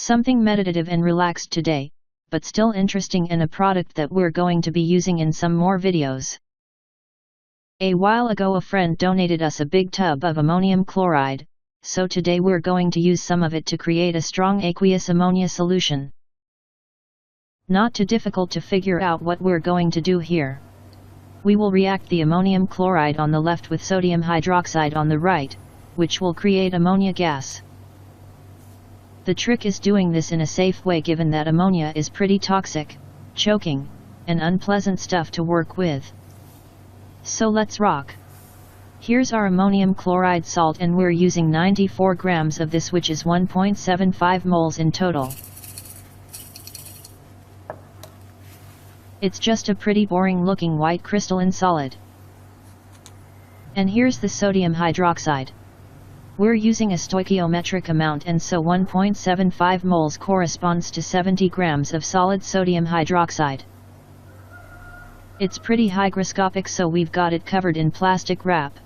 Something meditative and relaxed today, but still interesting and a product that we're going to be using in some more videos. A while ago a friend donated us a big tub of ammonium chloride, so today we're going to use some of it to create a strong aqueous ammonia solution. Not too difficult to figure out what we're going to do here. We will react the ammonium chloride on the left with sodium hydroxide on the right, which will create ammonia gas. The trick is doing this in a safe way given that ammonia is pretty toxic, choking, and unpleasant stuff to work with. So let's rock. Here's our ammonium chloride salt and we're using 94 grams of this, which is 1.75 moles in total. It's just a pretty boring looking white crystalline solid. And here's the sodium hydroxide. We're using a stoichiometric amount, and so 1.75 moles corresponds to 70 grams of solid sodium hydroxide. It's pretty hygroscopic, so we've got it covered in plastic wrap.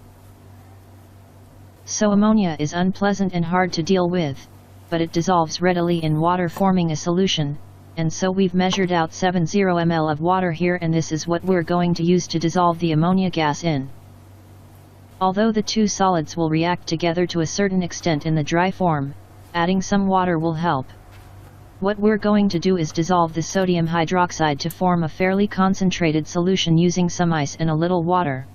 So ammonia is unpleasant and hard to deal with, but it dissolves readily in water forming a solution, and so we've measured out 70 ml of water here, and this is what we're going to use to dissolve the ammonia gas in. Although the two solids will react together to a certain extent in the dry form, adding some water will help. What we're going to do is dissolve the sodium hydroxide to form a fairly concentrated solution using some ice and a little water.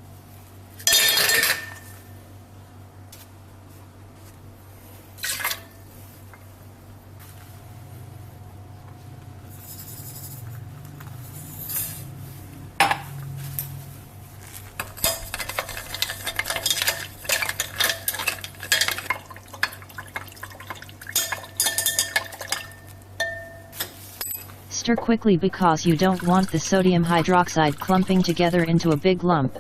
Stir quickly because you don't want the sodium hydroxide clumping together into a big lump.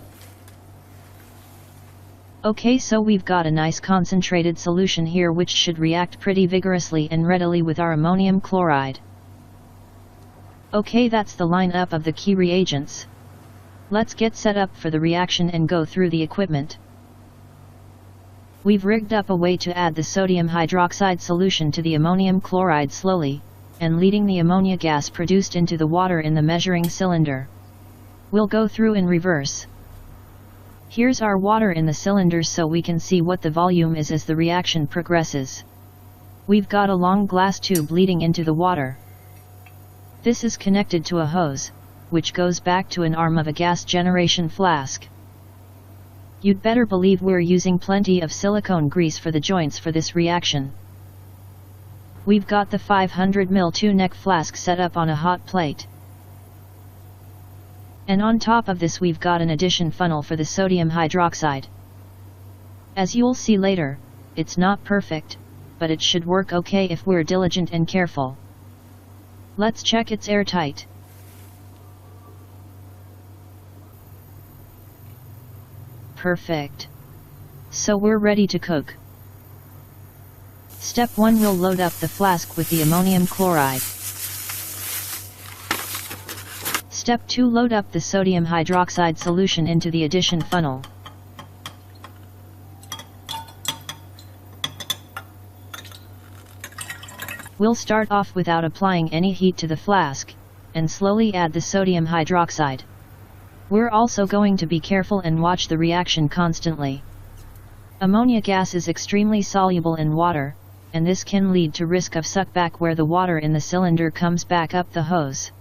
Okay, so we've got a nice concentrated solution here which should react pretty vigorously and readily with our ammonium chloride. Okay, that's the lineup of the key reagents. Let's get set up for the reaction and go through the equipment. We've rigged up a way to add the sodium hydroxide solution to the ammonium chloride slowly, and leading the ammonia gas produced into the water in the measuring cylinder. We'll go through in reverse. Here's our water in the cylinder so we can see what the volume is as the reaction progresses. We've got a long glass tube leading into the water. This is connected to a hose, which goes back to an arm of a gas generation flask. You'd better believe we're using plenty of silicone grease for the joints for this reaction. We've got the 500 ml 2-neck flask set up on a hot plate. And on top of this we've got an addition funnel for the sodium hydroxide. As you'll see later, it's not perfect, but it should work okay if we're diligent and careful. Let's check it's airtight. Perfect. So we're ready to cook. Step 1, we'll load up the flask with the ammonium chloride. Step 2, load up the sodium hydroxide solution into the addition funnel. We'll start off without applying any heat to the flask, and slowly add the sodium hydroxide. We're also going to be careful and watch the reaction constantly. Ammonia gas is extremely soluble in water, and this can lead to risk of suckback where the water in the cylinder comes back up the hose.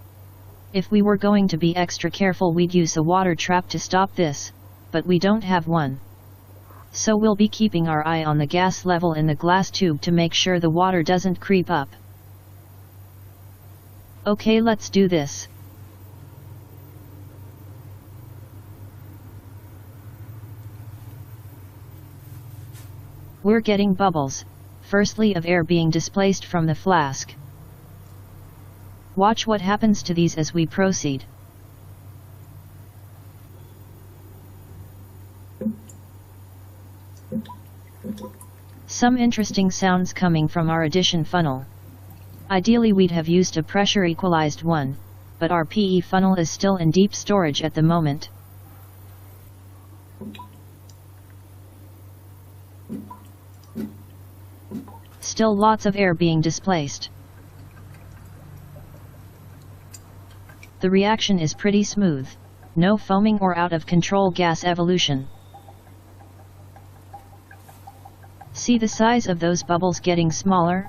If we were going to be extra careful we'd use a water trap to stop this, but we don't have one. So we'll be keeping our eye on the gas level in the glass tube to make sure the water doesn't creep up. Okay, let's do this. We're getting bubbles, firstly of air being displaced from the flask. Watch what happens to these as we proceed. Some interesting sounds coming from our addition funnel. Ideally we'd have used a pressure equalized one, but our PE funnel is still in deep storage at the moment. Still lots of air being displaced. The reaction is pretty smooth, no foaming or out of control gas evolution. See the size of those bubbles getting smaller?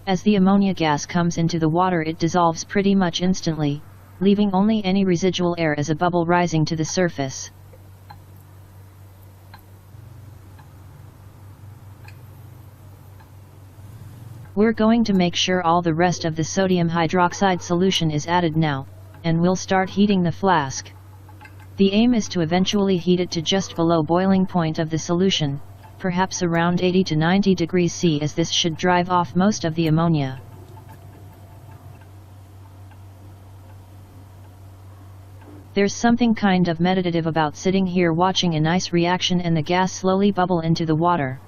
As the ammonia gas comes into the water, it dissolves pretty much instantly, leaving only any residual air as a bubble rising to the surface. We're going to make sure all the rest of the sodium hydroxide solution is added now, and we'll start heating the flask. The aim is to eventually heat it to just below boiling point of the solution, perhaps around 80 to 90 degrees C, as this should drive off most of the ammonia. There's something kind of meditative about sitting here watching a nice reaction and the gas slowly bubble into the water.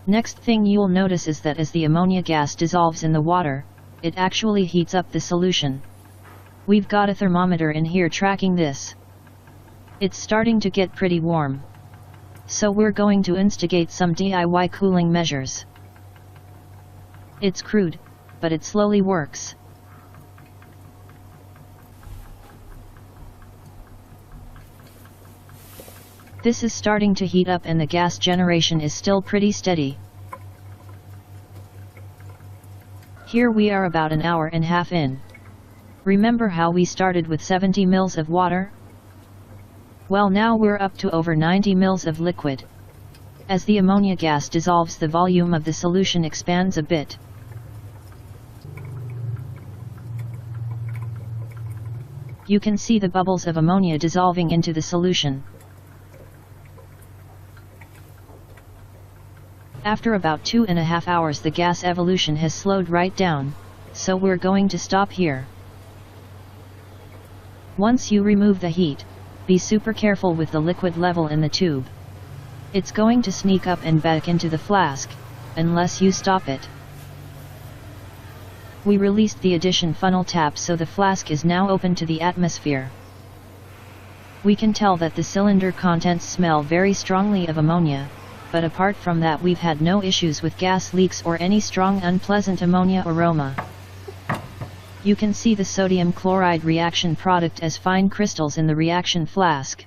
Next thing you'll notice is that as the ammonia gas dissolves in the water, it actually heats up the solution. We've got a thermometer in here tracking this. It's starting to get pretty warm. So we're going to instigate some DIY cooling measures. It's crude, but it slowly works. This is starting to heat up and the gas generation is still pretty steady. Here we are about an hour and a half in. Remember how we started with 70 ml of water? Well, now we're up to over 90 ml of liquid. As the ammonia gas dissolves, the volume of the solution expands a bit. You can see the bubbles of ammonia dissolving into the solution. After about 2.5 hours, the gas evolution has slowed right down, so we're going to stop here. Once you remove the heat, be super careful with the liquid level in the tube. It's going to sneak up and back into the flask, unless you stop it. We released the addition funnel tap, so the flask is now open to the atmosphere. We can tell that the cylinder contents smell very strongly of ammonia, but apart from that we've had no issues with gas leaks or any strong unpleasant ammonia aroma. You can see the sodium chloride reaction product as fine crystals in the reaction flask.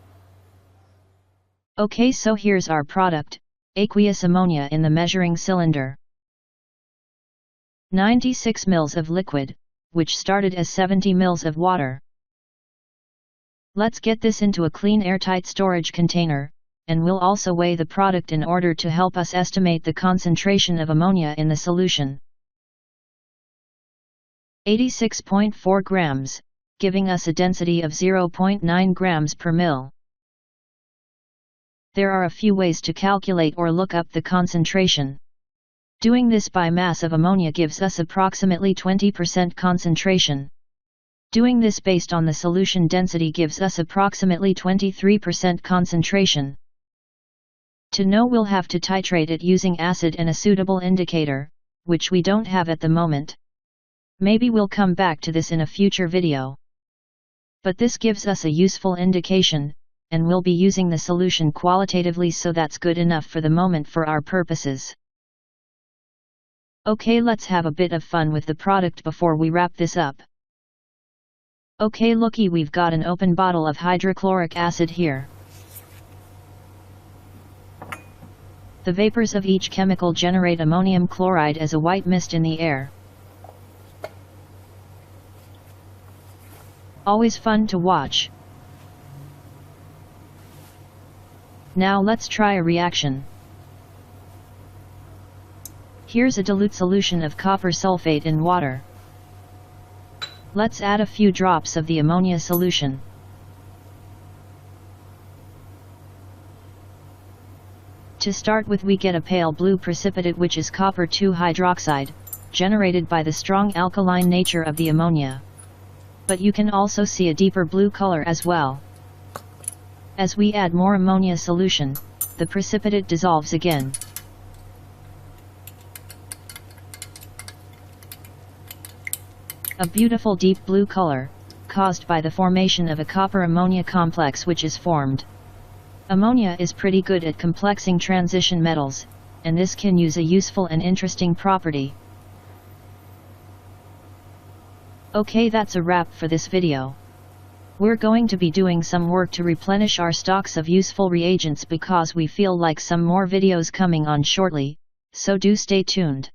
Okay, so here's our product, aqueous ammonia in the measuring cylinder. 96 ml of liquid, which started as 70 ml of water. Let's get this into a clean airtight storage container, and we'll also weigh the product in order to help us estimate the concentration of ammonia in the solution. 86.4 grams, giving us a density of 0.9 grams per ml. There are a few ways to calculate or look up the concentration. Doing this by mass of ammonia gives us approximately 20% concentration. Doing this based on the solution density gives us approximately 23% concentration. To know, we'll have to titrate it using acid and a suitable indicator, which we don't have at the moment. Maybe we'll come back to this in a future video. But this gives us a useful indication, and we'll be using the solution qualitatively, so that's good enough for the moment for our purposes. Okay, let's have a bit of fun with the product before we wrap this up. Okay, looky, we've got an open bottle of hydrochloric acid here. The vapors of each chemical generate ammonium chloride as a white mist in the air. Always fun to watch. Now let's try a reaction. Here's a dilute solution of copper sulfate in water. Let's add a few drops of the ammonia solution. To start with, we get a pale blue precipitate, which is copper 2 hydroxide, generated by the strong alkaline nature of the ammonia. but you can also see a deeper blue color as well. As we add more ammonia solution, the precipitate dissolves again. A beautiful deep blue color, caused by the formation of a copper-ammonia complex which is formed. Ammonia is pretty good at complexing transition metals, and this can use a useful and interesting property. Okay, that's a wrap for this video. We're going to be doing some work to replenish our stocks of useful reagents because we feel like some more videos coming on shortly, so do stay tuned.